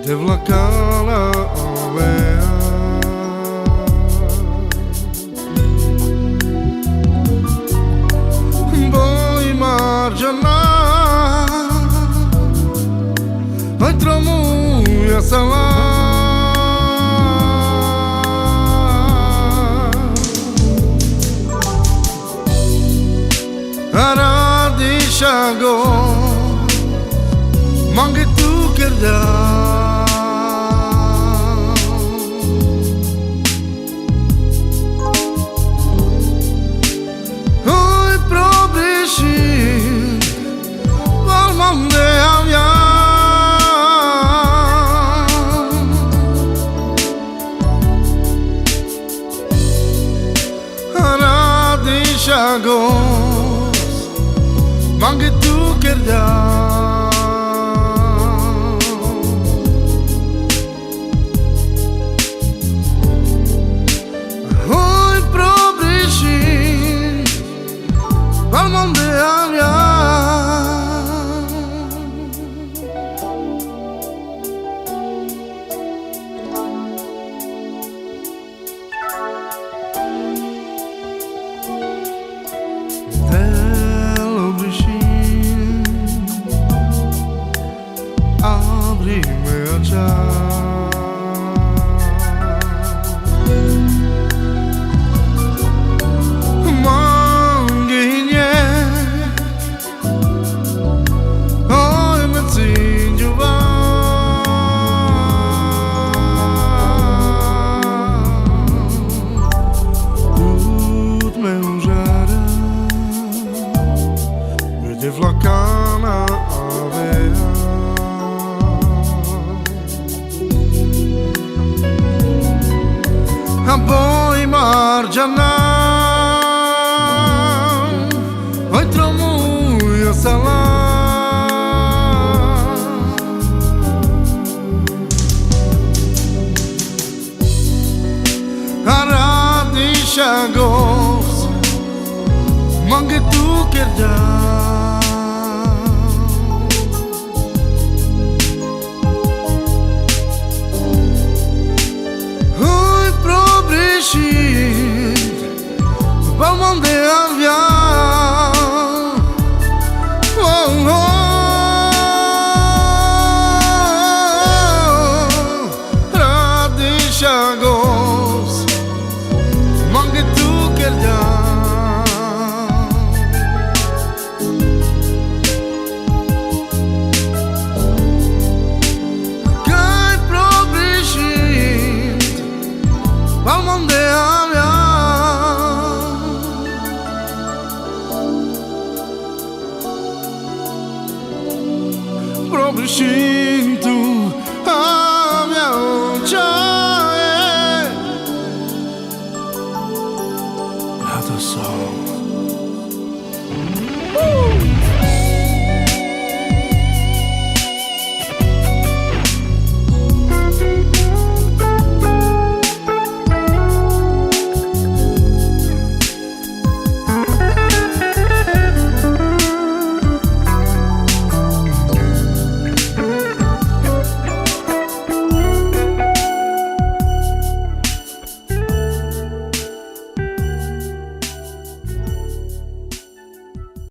Devlakala ovea Boi marjana Ai tromuia sala Aradi shago Mangi tu kerja Chagos, mangue tu kerja, oi probrichin, palmon de avia. Devlakana avea Apoi marjana Oi tromuia sala Aradi chagos Mangue tu kerja Palmon de avia oh, oh. Radi chagos Mangue tu kerja Kai probrichin Palmon de avia She